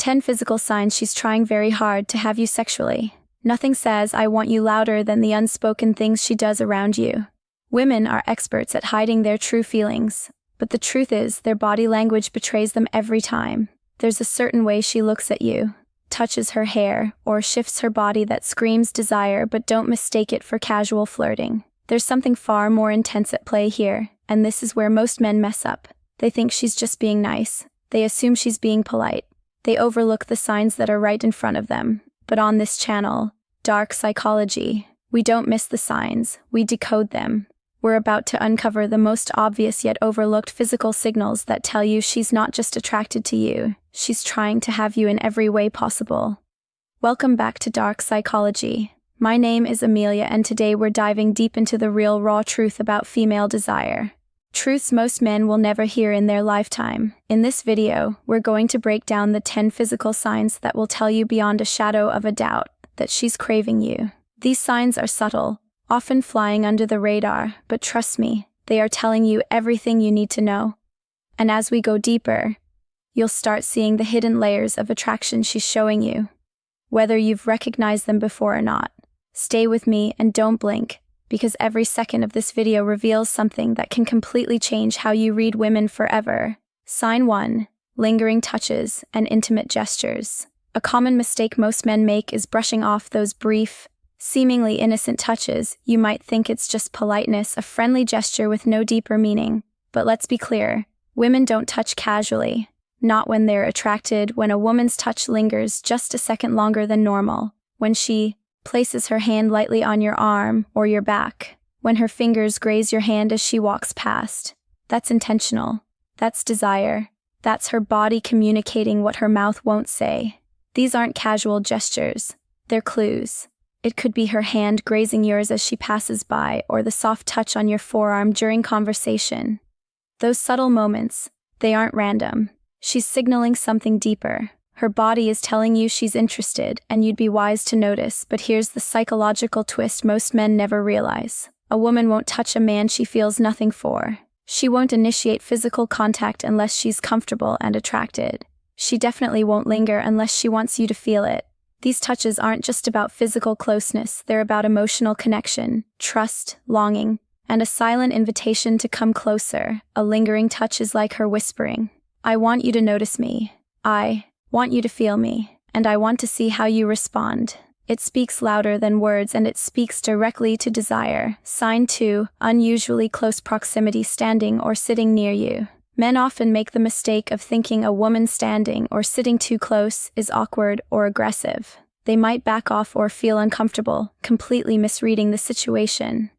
10 physical signs she's trying very hard to have you sexually. Nothing says "I want you" louder than the unspoken things she does around you. Women are experts at hiding their true feelings, but the truth is their body language betrays them every time. There's a certain way she looks at you, touches her hair, or shifts her body that screams desire, but don't mistake it for casual flirting. There's something far more intense at play here, and this is where most men mess up. They think she's just being nice. They assume she's being polite. They overlook the signs that are right in front of them. But on this channel, Dark Psychology, we don't miss the signs, we decode them. We're about to uncover the most obvious yet overlooked physical signals that tell you she's not just attracted to you, she's trying to have you in every way possible. Welcome back to Dark Psychology. My name is Amelia, and today we're diving deep into the real raw truth about female desire. Truths most men will never hear in their lifetime. In this video, we're going to break down the 10 physical signs that will tell you beyond a shadow of a doubt that she's craving you. These signs are subtle, often flying under the radar, but trust me, they are telling you everything you need to know. And as we go deeper, you'll start seeing the hidden layers of attraction she's showing you, whether you've recognized them before or not. Stay with me and don't blink, because every second of this video reveals something that can completely change how you read women forever. Sign 1. Lingering touches and intimate gestures. A common mistake most men make is brushing off those brief, seemingly innocent touches. You might think it's just politeness, a friendly gesture with no deeper meaning. But let's be clear, women don't touch casually. Not when they're attracted. When a woman's touch lingers just a second longer than normal, when she places her hand lightly on your arm or your back, when her fingers graze your hand as she walks past, that's intentional. That's desire. That's her body communicating what her mouth won't say. These aren't casual gestures. They're clues. It could be her hand grazing yours as she passes by, or the soft touch on your forearm during conversation. Those subtle moments, they aren't random. She's signaling something deeper. Her body is telling you she's interested, and you'd be wise to notice. But here's the psychological twist most men never realize. A woman won't touch a man she feels nothing for. She won't initiate physical contact unless she's comfortable and attracted. She definitely won't linger unless she wants you to feel it. These touches aren't just about physical closeness, they're about emotional connection, trust, longing, and a silent invitation to come closer. A lingering touch is like her whispering, "I want you to notice me. I want you to feel me, and I want to see how you respond." It speaks louder than words, and it speaks directly to desire. Sign 2. Unusually close proximity. Standing or sitting near you. Men often make the mistake of thinking a woman standing or sitting too close is awkward or aggressive. They might back off or feel uncomfortable, completely misreading the situation.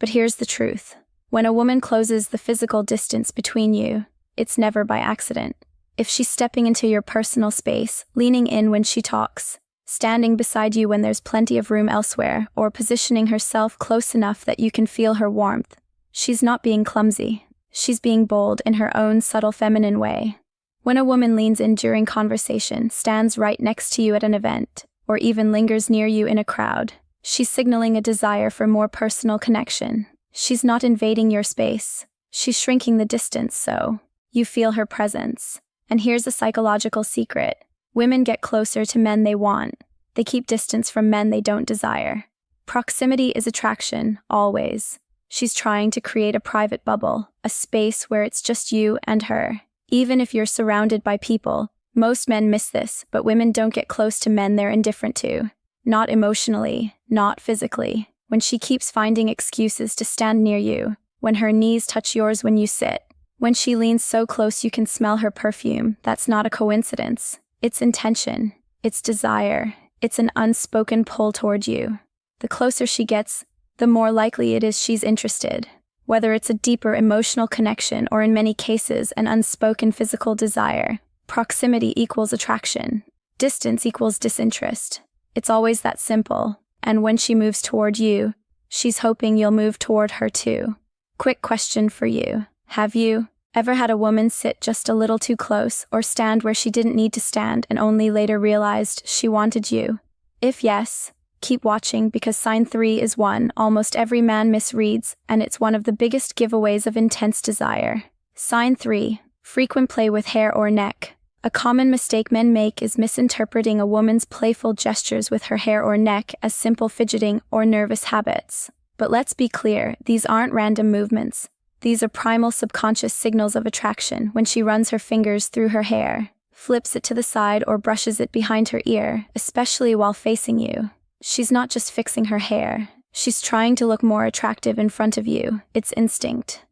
But here's the truth. When a woman closes the physical distance between you, it's never by accident. If she's stepping into your personal space, leaning in when she talks, standing beside you when there's plenty of room elsewhere, or positioning herself close enough that you can feel her warmth, she's not being clumsy. She's being bold in her own subtle feminine way. When a woman leans in during conversation, stands right next to you at an event, or even lingers near you in a crowd, she's signaling a desire for more personal connection. She's not invading your space. She's shrinking the distance so you feel her presence. And here's a psychological secret. Women get closer to men they want. They keep distance from men they don't desire. Proximity is attraction, always. She's trying to create a private bubble, a space where it's just you and her. Even if you're surrounded by people, most men miss this, but women don't get close to men they're indifferent to. Not emotionally, not physically. When she keeps finding excuses to stand near you, when her knees touch yours when you sit, when she leans so close you can smell her perfume, that's not a coincidence. It's intention. It's desire. It's an unspoken pull toward you. The closer she gets, the more likely it is she's interested. Whether it's a deeper emotional connection or in many cases an unspoken physical desire, proximity equals attraction. Distance equals disinterest. It's always that simple. And when she moves toward you, she's hoping you'll move toward her too. Quick question for you. Have you ever had a woman sit just a little too close or stand where she didn't need to stand and only later realized she wanted you? If yes, keep watching, because sign 3 is one almost every man misreads, and it's one of the biggest giveaways of intense desire. Sign 3. Frequent play with hair or neck. A common mistake men make is misinterpreting a woman's playful gestures with her hair or neck as simple fidgeting or nervous habits. But let's be clear, these aren't random movements. These are primal subconscious signals of attraction when she runs her fingers through her hair, flips it to the side or brushes it behind her ear, especially while facing you. She's not just fixing her hair. She's trying to look more attractive in front of you. It's instinct.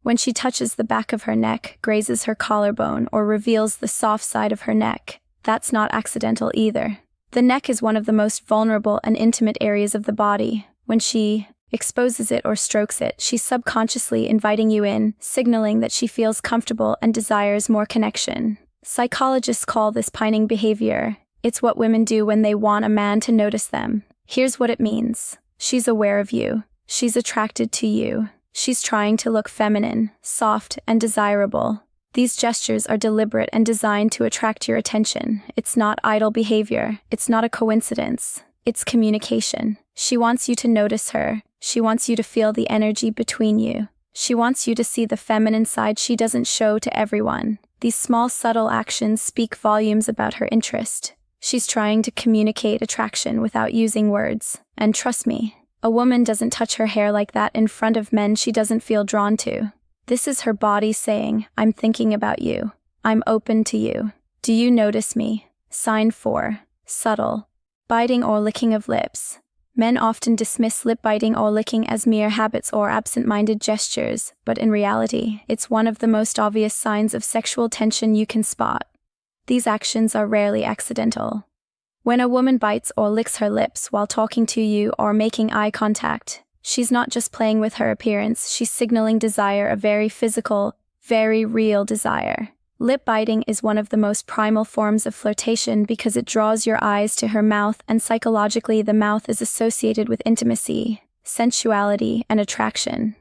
When she touches the back of her neck, grazes her collarbone, or reveals the soft side of her neck, that's not accidental either. The neck is one of the most vulnerable and intimate areas of the body. When she exposes it or strokes it, she's subconsciously inviting you in, signaling that she feels comfortable and desires more connection. Psychologists call this pining behavior. It's what women do when they want a man to notice them. Here's what it means. She's aware of you. She's attracted to you. She's trying to look feminine, soft, and desirable. These gestures are deliberate and designed to attract your attention. It's not idle behavior. It's not a coincidence. It's communication. She wants you to notice her. She wants you to feel the energy between you. She wants you to see the feminine side she doesn't show to everyone. These small, subtle actions speak volumes about her interest. She's trying to communicate attraction without using words. And trust me, a woman doesn't touch her hair like that in front of men she doesn't feel drawn to. This is her body saying, I'm thinking about you. I'm open to you. Do you notice me? Sign 4. Subtle. Biting or licking of lips. Men often dismiss lip biting or licking as mere habits or absent-minded gestures, but in reality, it's one of the most obvious signs of sexual tension you can spot. These actions are rarely accidental. When a woman bites or licks her lips while talking to you or making eye contact, she's not just playing with her appearance, she's signaling desire, a very physical, very real desire. Lip biting is one of the most primal forms of flirtation because it draws your eyes to her mouth, and psychologically the mouth is associated with intimacy, sensuality, and attraction.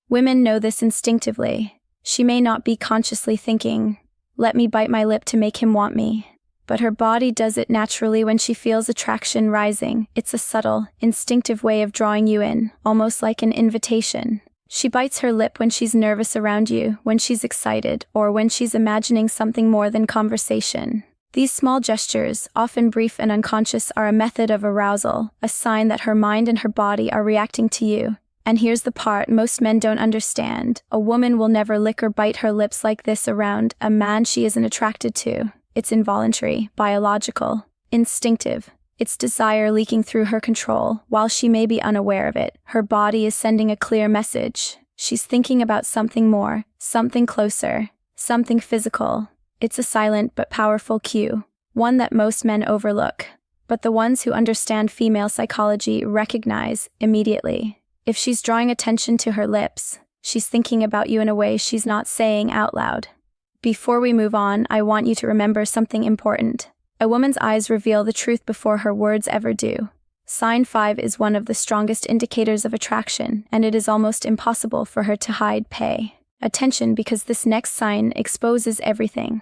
Women know this instinctively. She may not be consciously thinking, let me bite my lip to make him want me. But her body does it naturally when she feels attraction rising. It's a subtle, instinctive way of drawing you in, almost like an invitation. She bites her lip when she's nervous around you, when she's excited, or when she's imagining something more than conversation. These small gestures, often brief and unconscious, are a method of arousal, a sign that her mind and her body are reacting to you. And here's the part most men don't understand. A woman will never lick or bite her lips like this around a man she isn't attracted to. It's involuntary, biological, instinctive. It's desire leaking through her control. While she may be unaware of it, her body is sending a clear message. She's thinking about something more, something closer, something physical. It's a silent but powerful cue, one that most men overlook. But the ones who understand female psychology recognize immediately. If she's drawing attention to her lips, she's thinking about you in a way she's not saying out loud. Before we move on, I want you to remember something important. A woman's eyes reveal the truth before her words ever do. Sign 5 is one of the strongest indicators of attraction, and it is almost impossible for her to hide. Pay attention because this next sign exposes everything.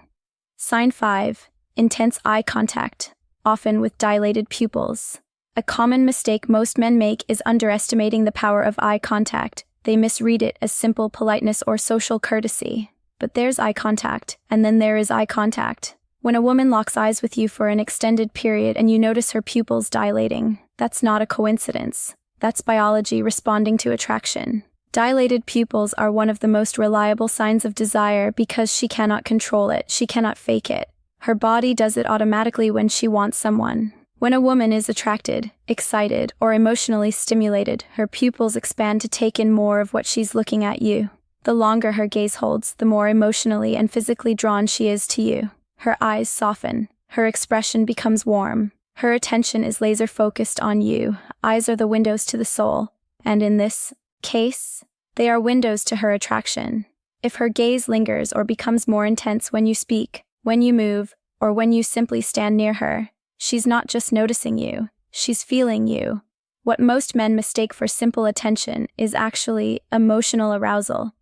Sign 5. Intense eye contact, often with dilated pupils. A common mistake most men make is underestimating the power of eye contact. They misread it as simple politeness or social courtesy. But there's eye contact, and then there is eye contact. When a woman locks eyes with you for an extended period and you notice her pupils dilating, that's not a coincidence. That's biology responding to attraction. Dilated pupils are one of the most reliable signs of desire because she cannot control it, she cannot fake it. Her body does it automatically when she wants someone. When a woman is attracted, excited, or emotionally stimulated, her pupils expand to take in more of what she's looking at you. The longer her gaze holds, the more emotionally and physically drawn she is to you. Her eyes soften. Her expression becomes warm. Her attention is laser-focused on you. Eyes are the windows to the soul. And in this case, they are windows to her attraction. If her gaze lingers or becomes more intense when you speak, when you move, or when you simply stand near her, she's not just noticing you, she's feeling you. What most men mistake for simple attention is actually emotional arousal.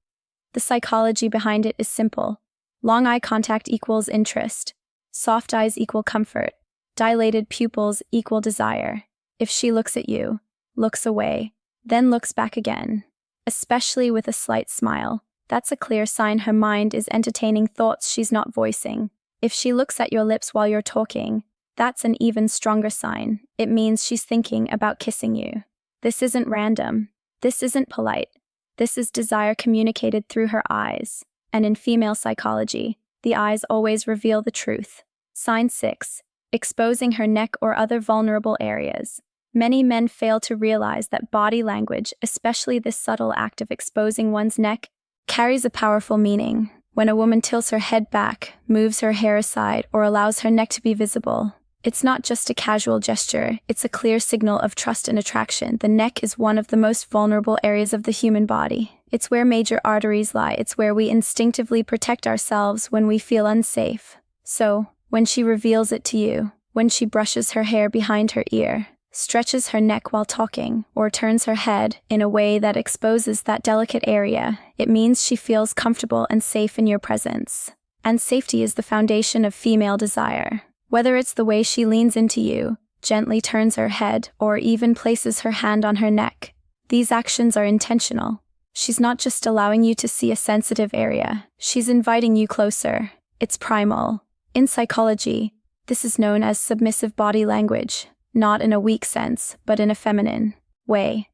The psychology behind it is simple. Long eye contact equals interest. Soft eyes equal comfort. Dilated pupils equal desire. If she looks at you, looks away, then looks back again, especially with a slight smile, that's a clear sign her mind is entertaining thoughts she's not voicing. If she looks at your lips while you're talking, that's an even stronger sign. It means she's thinking about kissing you. This isn't random. This isn't polite. This is desire communicated through her eyes. And in female psychology, the eyes always reveal the truth. Sign 6. Exposing her neck or other vulnerable areas. Many men fail to realize that body language, especially this subtle act of exposing one's neck, carries a powerful meaning. When a woman tilts her head back, moves her hair aside, or allows her neck to be visible, it's not just a casual gesture, it's a clear signal of trust and attraction. The neck is one of the most vulnerable areas of the human body. It's where major arteries lie. It's where we instinctively protect ourselves when we feel unsafe. So, when she reveals it to you, when she brushes her hair behind her ear, stretches her neck while talking, or turns her head in a way that exposes that delicate area, it means she feels comfortable and safe in your presence. And safety is the foundation of female desire. Whether it's the way she leans into you, gently turns her head, or even places her hand on her neck, these actions are intentional. She's not just allowing you to see a sensitive area, she's inviting you closer. It's primal. In psychology, this is known as submissive body language, not in a weak sense, but in a feminine way.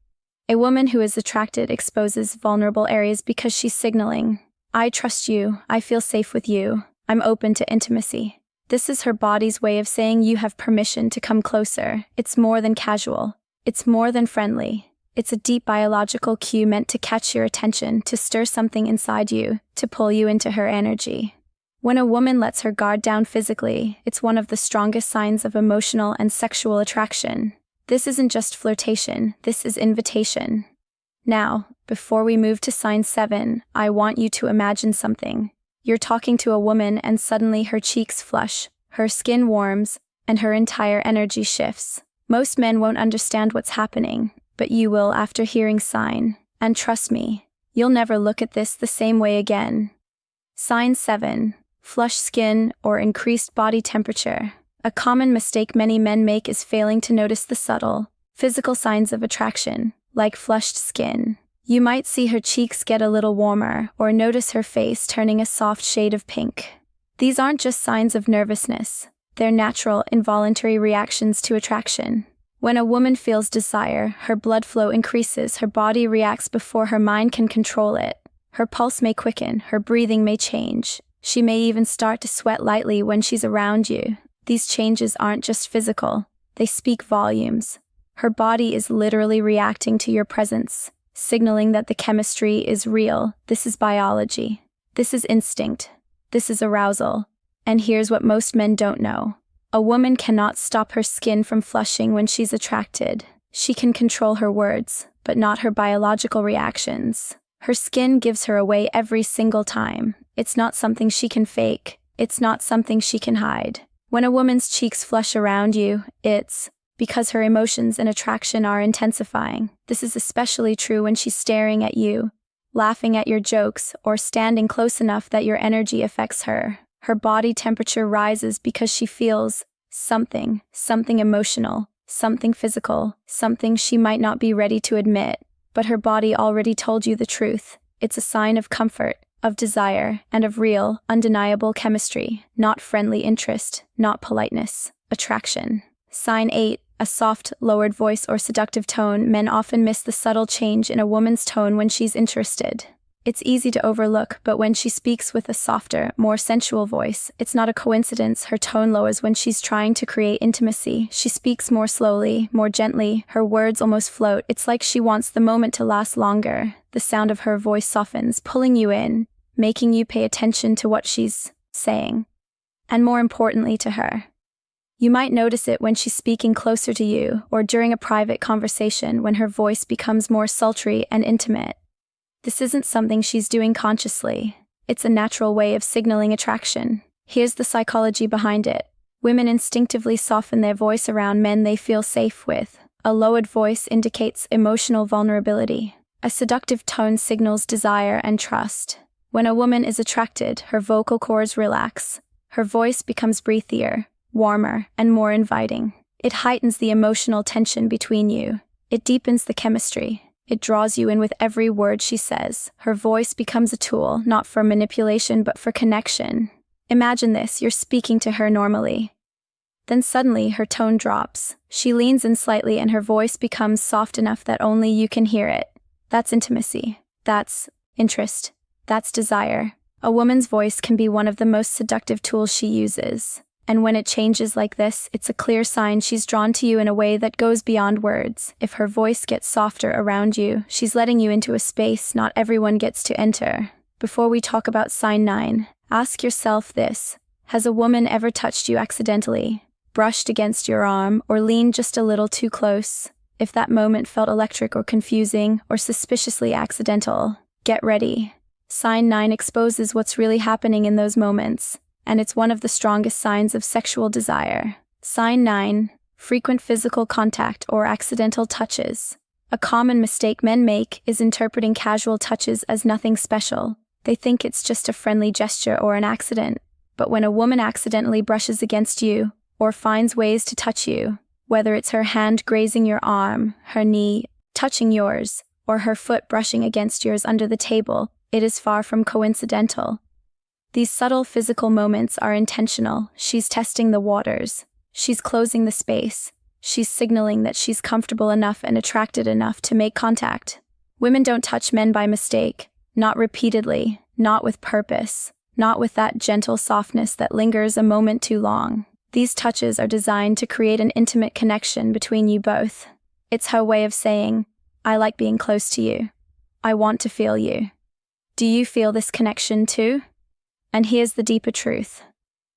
A woman who is attracted exposes vulnerable areas because she's signaling, I trust you, I feel safe with you, I'm open to intimacy. This is her body's way of saying you have permission to come closer. It's more than casual. It's more than friendly. It's a deep biological cue meant to catch your attention, to stir something inside you, to pull you into her energy. When a woman lets her guard down physically, it's one of the strongest signs of emotional and sexual attraction. This isn't just flirtation, this is invitation. Now, before we move to sign 7, I want you to imagine something. You're talking to a woman and suddenly her cheeks flush, her skin warms, and her entire energy shifts. Most men won't understand what's happening, but you will after hearing sign. And trust me, you'll never look at this the same way again. Sign 7. Flushed skin or increased body temperature. A common mistake many men make is failing to notice the subtle, physical signs of attraction, like flushed skin. You might see her cheeks get a little warmer, or notice her face turning a soft shade of pink. These aren't just signs of nervousness. They're natural, involuntary reactions to attraction. When a woman feels desire, her blood flow increases, her body reacts before her mind can control it. Her pulse may quicken, her breathing may change. She may even start to sweat lightly when she's around you. These changes aren't just physical, they speak volumes. Her body is literally reacting to your presence, signaling that the chemistry is real. This is biology. This is instinct. This is arousal. And here's what most men don't know. A woman cannot stop her skin from flushing when she's attracted. She can control her words, but not her biological reactions. Her skin gives her away every single time. It's not something she can fake. It's not something she can hide. When a woman's cheeks flush around you, it's because her emotions and attraction are intensifying. This is especially true when she's staring at you, laughing at your jokes, or standing close enough that your energy affects her. Her body temperature rises because she feels something emotional, something physical, something she might not be ready to admit, but her body already told you the truth. It's a sign of comfort, of desire, and of real, undeniable chemistry, not friendly interest, not politeness, attraction. Sign 8. A soft, lowered voice or seductive tone. Men often miss the subtle change in a woman's tone when she's interested. It's easy to overlook, but when she speaks with a softer, more sensual voice, it's not a coincidence. Her tone lowers when she's trying to create intimacy. She speaks more slowly, more gently. Her words almost float. It's like she wants the moment to last longer. The sound of her voice softens, pulling you in, making you pay attention to what she's saying. And more importantly to her. You might notice it when she's speaking closer to you, or during a private conversation when her voice becomes more sultry and intimate. This isn't something she's doing consciously. It's a natural way of signaling attraction. Here's the psychology behind it. Women instinctively soften their voice around men they feel safe with. A lowered voice indicates emotional vulnerability. A seductive tone signals desire and trust. When a woman is attracted, her vocal cords relax. Her voice becomes breathier, warmer, and more inviting. It heightens the emotional tension between you. It deepens the chemistry. It draws you in with every word she says. Her voice becomes a tool, not for manipulation but for connection. Imagine this, you're speaking to her normally. Then suddenly her tone drops. She leans in slightly and her voice becomes soft enough that only you can hear it. That's intimacy. That's interest. That's desire. A woman's voice can be one of the most seductive tools she uses. And when it changes like this, it's a clear sign she's drawn to you in a way that goes beyond words. If her voice gets softer around you, she's letting you into a space not everyone gets to enter. Before we talk about sign 9, ask yourself this. Has a woman ever touched you accidentally, brushed against your arm, or leaned just a little too close? If that moment felt electric or confusing or suspiciously accidental, get ready. Sign 9 exposes what's really happening in those moments, and it's one of the strongest signs of sexual desire. Sign 9, frequent physical contact or accidental touches. A common mistake men make is interpreting casual touches as nothing special. They think it's just a friendly gesture or an accident. But when a woman accidentally brushes against you, or finds ways to touch you, whether it's her hand grazing your arm, her knee touching yours, or her foot brushing against yours under the table, it is far from coincidental. These subtle physical moments are intentional. She's testing the waters. She's closing the space. She's signaling that she's comfortable enough and attracted enough to make contact. Women don't touch men by mistake, not repeatedly, not with purpose, not with that gentle softness that lingers a moment too long. These touches are designed to create an intimate connection between you both. It's her way of saying, I like being close to you. I want to feel you. Do you feel this connection too? And here's the deeper truth.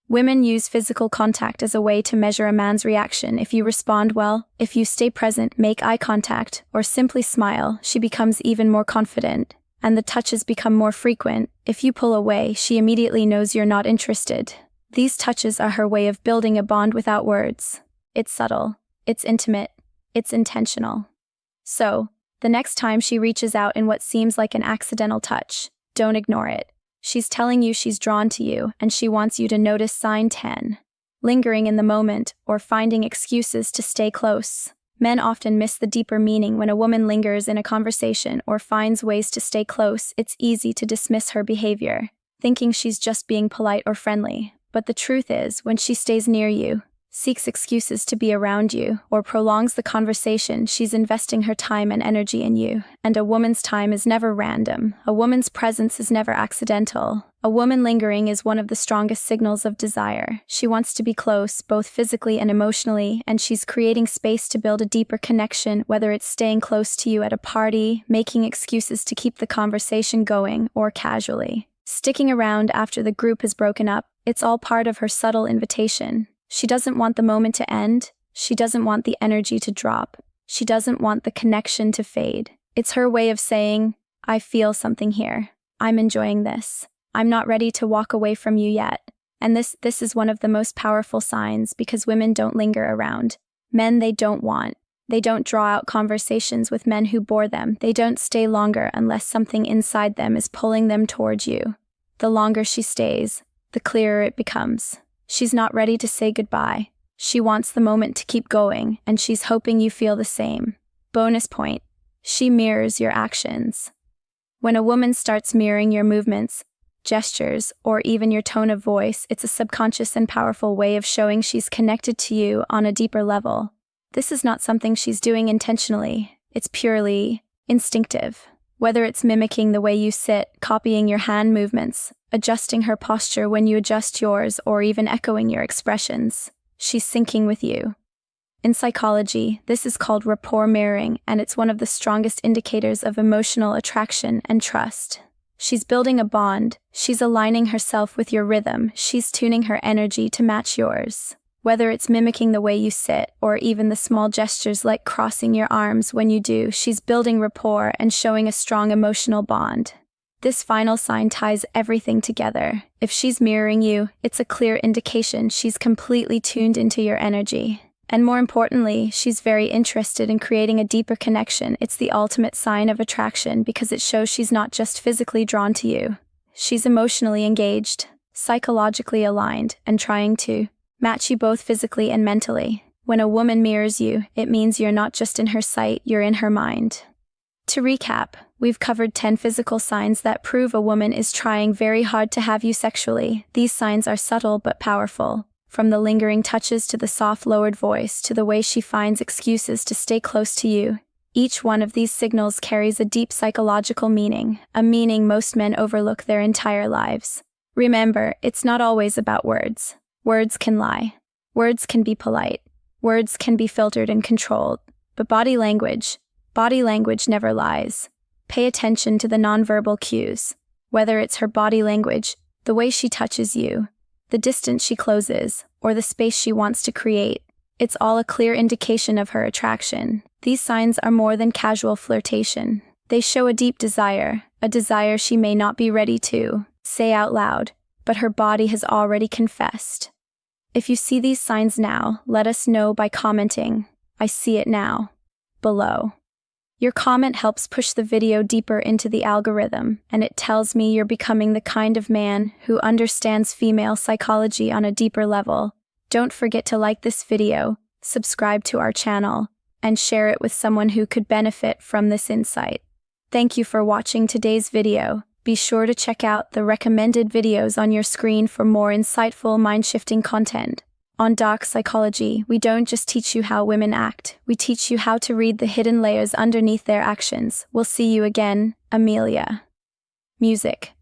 Women use physical contact as a way to measure a man's reaction. If you respond well, if you stay present, make eye contact, or simply smile, she becomes even more confident, and the touches become more frequent. If you pull away, she immediately knows you're not interested. These touches are her way of building a bond without words. It's subtle, it's intimate, it's intentional. So, the next time she reaches out in what seems like an accidental touch, don't ignore it. She's telling you she's drawn to you, and she wants you to notice sign 10. Lingering in the moment, or finding excuses to stay close. Men often miss the deeper meaning. When a woman lingers in a conversation or finds ways to stay close, it's easy to dismiss her behavior, thinking she's just being polite or friendly. But the truth is, when she stays near you, seeks excuses to be around you, or prolongs the conversation, she's investing her time and energy in you. And a woman's time is never random. A woman's presence is never accidental. A woman lingering is one of the strongest signals of desire. She wants to be close, both physically and emotionally, and she's creating space to build a deeper connection, whether it's staying close to you at a party, making excuses to keep the conversation going, or casually sticking around after the group has broken up. It's all part of her subtle invitation. She doesn't want the moment to end. She doesn't want the energy to drop. She doesn't want the connection to fade. It's her way of saying, I feel something here. I'm enjoying this. I'm not ready to walk away from you yet. And this is one of the most powerful signs, because women don't linger around. Men they don't want. They don't draw out conversations with men who bore them. They don't stay longer unless something inside them is pulling them towards you. The longer she stays, the clearer it becomes. She's not ready to say goodbye. She wants the moment to keep going, and she's hoping you feel the same. Bonus point. She mirrors your actions. When a woman starts mirroring your movements, gestures, or even your tone of voice, it's a subconscious and powerful way of showing she's connected to you on a deeper level. This is not something she's doing intentionally. It's purely instinctive. Whether it's mimicking the way you sit, copying your hand movements, adjusting her posture when you adjust yours, or even echoing your expressions, she's syncing with you. In psychology, this is called rapport mirroring, and it's one of the strongest indicators of emotional attraction and trust. She's building a bond. She's aligning herself with your rhythm. She's tuning her energy to match yours. Whether it's mimicking the way you sit, or even the small gestures like crossing your arms when you do, she's building rapport and showing a strong emotional bond. This final sign ties everything together. If she's mirroring you, it's a clear indication she's completely tuned into your energy. And more importantly, she's very interested in creating a deeper connection. It's the ultimate sign of attraction because it shows she's not just physically drawn to you. She's emotionally engaged, psychologically aligned, and trying to match you both physically and mentally. When a woman mirrors you, it means you're not just in her sight, you're in her mind. To recap, we've covered 10 physical signs that prove a woman is trying very hard to have you sexually. These signs are subtle but powerful. From the lingering touches to the soft lowered voice to the way she finds excuses to stay close to you. Each one of these signals carries a deep psychological meaning, a meaning most men overlook their entire lives. Remember, it's not always about words. Words can lie. Words can be polite. Words can be filtered and controlled. But body language never lies. Pay attention to the nonverbal cues. Whether it's her body language, the way she touches you, the distance she closes, or the space she wants to create, it's all a clear indication of her attraction. These signs are more than casual flirtation. They show a deep desire, a desire she may not be ready to say out loud, but her body has already confessed. If you see these signs now, let us know by commenting, "I see it now," below. Your comment helps push the video deeper into the algorithm, and it tells me you're becoming the kind of man who understands female psychology on a deeper level. Don't forget to like this video, subscribe to our channel, and share it with someone who could benefit from this insight. Thank you for watching today's video. Be sure to check out the recommended videos on your screen for more insightful, mind-shifting content. On Dark Psychology, we don't just teach you how women act, we teach you how to read the hidden layers underneath their actions. We'll see you again, Amelia. Music.